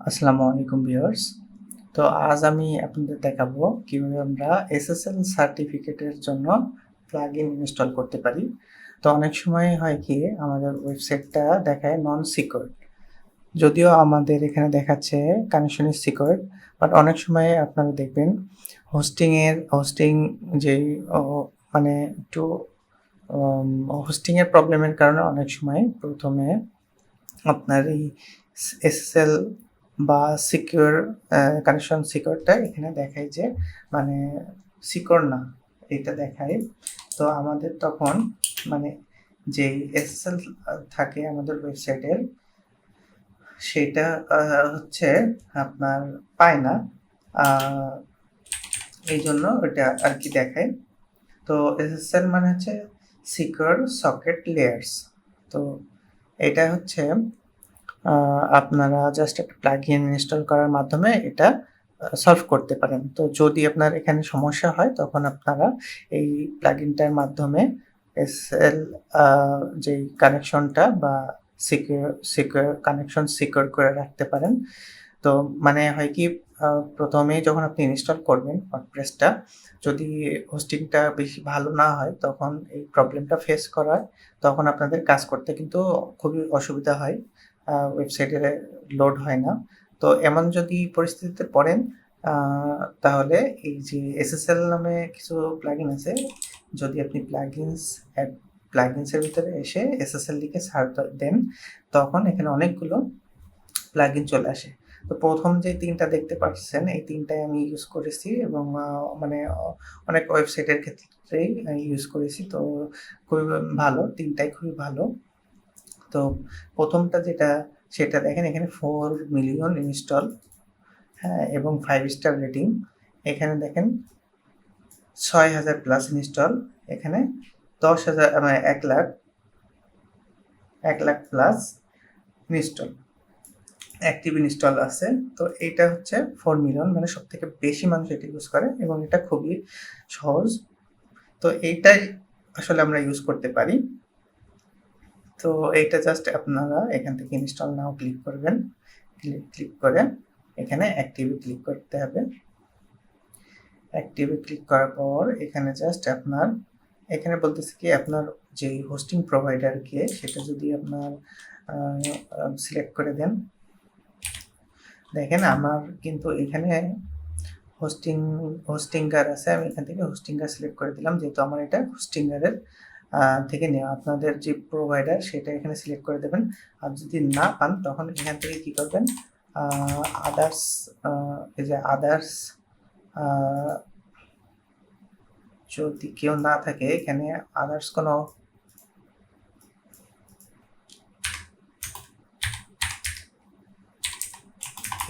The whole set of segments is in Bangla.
আসসালামু আলাইকুম ভিউয়ার্স। তো আজ আমি আপনাদের দেখাবো কিভাবে আমরা এসএসএল সার্টিফিকেটের জন্য প্লাগইন ইনস্টল করতে পারি। তো অনেক সময় হয় কি আমাদের ওয়েবসাইটটা দেখায় নন সিকিউর। যদিও আমাদের এখানে দেখাচ্ছে কানেকশন ইজ সিকিউর, বাট অনেক সময় আপনারা দেখবেন হোস্টিং যেই ও মানে একটু হোস্টিং এর প্রবলেমের কারণে অনেক সময় প্রথমে আপনার এই এসএসএল বা সিকিউর কানেকশন সিকিউরটা এখানে দেখায় যে মানে সিকিউর না, এটা দেখায়। তো আমাদের তখন মানে যেই এসএসএল থাকে আমাদের ওয়েবসাইটের, সেটা হচ্ছে আপনার পায় না। এই জন্য ওটা আর কি দেখায়। তো এসএসএল মানে হচ্ছে সিকিউর সকেট লেয়ার্স। তো এটা হচ্ছে আপনারা জাস্ট একটা প্লাগইন ইনস্টল করার মাধ্যমে এটা সলভ করতে পারেন। তো যদি আপনার এখানে সমস্যা হয় তখন আপনারা এই প্লাগইনটার মাধ্যমে এসএল যেই কানেকশনটা বা সিকিউর কানেকশন সিকিউর করে রাখতে পারেন। তো মানে হয় কি প্রথমেই যখন আপনি ইনস্টল করবেন ওয়ার্ডপ্রেসটা, যদি হোস্টিংটা বেশি ভালো না হয় তখন এই প্রবলেমটা ফেস করায় তখন আপনাদের কাজ করতে কিন্তু খুবই অসুবিধা হয়। ওয়েবসাইটে লোড হয় না। তো এমন যদি পরিস্থিতিতে পড়েন তাহলে এই যে এসএসএল নামে কিছু প্লাগইন আছে, যদি আপনি প্লাগইনসের ভিতরে এসে এসএসএল লিখে সার্চ দেন তখন এখানে অনেকগুলো প্লাগইন চলে আসে। তো প্রথম যে ৩ টা দেখতে পাচ্ছেন এই ৩ টাই আমি ইউজ করেছি এবং মানে অনেক ওয়েবসাইটের ক্ষেত্রেই ইউজ করেছি। তো খুবই ভালো, ৩ টাই খুবই ভালো। তো প্রথমটা যেটা সেটা দেখেন এখানে 4 মিলিয়ন ইনস্টল, হ্যাঁ, এবং 5 স্টার রেটিং। এখানে দেখেন ৬,০০০ প্লাস ইনস্টল, এখানে ১০,০০০ মানে ১,০০,০০০ প্লাস ইনস্টল, অ্যাক্টিভ ইনস্টল আছে। তো এইটা হচ্ছে 4 মিলিয়ন, মানে সবথেকে বেশি মানুষ এটা ইউজ করে এবং এটা খুবই সহজ। তো এইটাই আসলে আমরা ইউজ করতে পারি। তো এইটা জাস্ট আপনারা এখান থেকে ইনস্টল নাও ক্লিক করবেন। ক্লিক করে এখানে অ্যাক্টিভে ক্লিক করতে হবে। অ্যাক্টিভে ক্লিক করার পর এখানে জাস্ট আপনার এখানে বলতেছে কি আপনার যেই হোস্টিং প্রোভাইডার কে সেটা যদি আপনার সিলেক্ট করে দেন। দেখেন আমার কিন্তু এখানে হোস্টিঙ্গার আছে, আমি এখান থেকে হোস্টিঙ্গার সিলেক্ট করে দিলাম যেহেতু আমার এটা হোস্টিঙ্গারের থেকে নেওয়া। আপনাদের যে প্রোভাইডার সেটা এখানে সিলেক্ট করে দেবেন। আর যদি না পান তখন এখান থেকে কি করবেন, আদার্স, এই যে আদার্স, যদি কেউ না থাকে এখানে আদার্স কোনো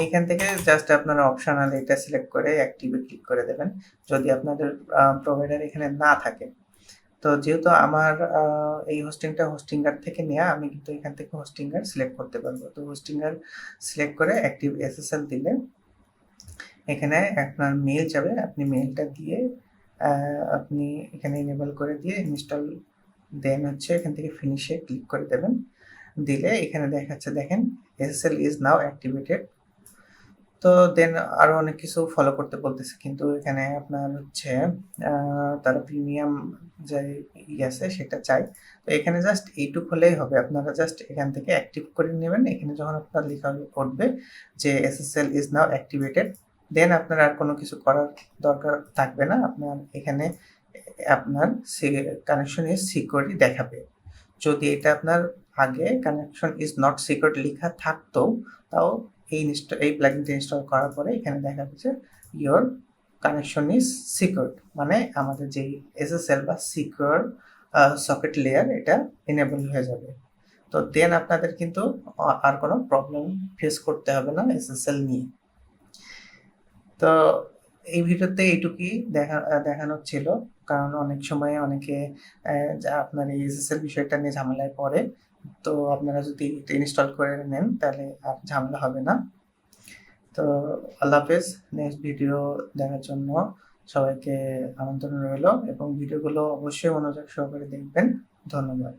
এইখান থেকে জাস্ট আপনারা অপশনাল এটা সিলেক্ট করে অ্যাক্টিভে ক্লিক করে দেবেন যদি আপনাদের প্রোভাইডার এখানে না থাকে। তো যেহেতু আমার এই হোস্টিঙ্গার থেকে নেওয়া, আমি কিন্তু এখান থেকে হোস্টিঙ্গার সিলেক্ট করতে পারবো। তো হোস্টিঙ্গার সিলেক্ট করে অ্যাক্টিভ এসএসএল দিলে এখানে আপনার মেল যাবে, আপনি মেলটা দিয়ে আপনি এখানে এনেবল করে দিয়ে ইনস্টল, দেন হচ্ছে এখান থেকে ফিনিশে ক্লিক করে দেবেন। দিলে এখানে দেখাচ্ছে দেখেন এসএসএল ইজ নাও অ্যাক্টিভেটেড। তো দেন আরও অনেক কিছু ফলো করতে বলতেছে, কিন্তু এখানে আপনার হচ্ছে তারা প্রিমিয়াম যে আছে সেটা চাই। তো এখানে জাস্ট এইটুক হলেই হবে, আপনারা জাস্ট এখান থেকে অ্যাক্টিভ করে নেবেন। এখানে যখন আপনার লেখা উঠবে যে এসএসএল ইজ নাও অ্যাক্টিভেটেড, দেন আপনার আর কোনো কিছু করার দরকার থাকবে না। আপনার এখানে আপনার কানেকশন ইজ সিকিউরলি দেখাবে। যদি এটা আপনার আগে কানেকশন ইজ নট সিকিউর লেখা থাকতো তাও এই প্লাগইনটা ইনস্টল করার পরে এখানে দেখাবে যে ইওর কানেকশন ইজ সিকিউর, মানে আমাদের যেই এসএসএল বা সিকিউর সকেট লেয়ার এটা এনেবল হয়ে যাবে। তো দেন আপনাদের কিন্তু আর কোনো প্রবলেম ফেস করতে হবে না এসএসএল নিয়ে। তো এই ভিডিওতে এইটুকুই দেখানোর ছিল, কারণ অনেক সময় অনেকে যা আপনার এই এসএসএল বিষয়টা নিয়ে ঝামেলায় পড়ে। তো আপনারা যদি এটা ইনস্টল করে নেন তাহলে আর ঝামেলা হবে না। তো আল্লাহ হাফেজ। নেক্সট ভিডিও দেখার জন্য সবাইকে আমন্ত্রণ রইল এবং ভিডিওগুলো অবশ্যই মনোযোগ সহকারে দেখবেন। ধন্যবাদ।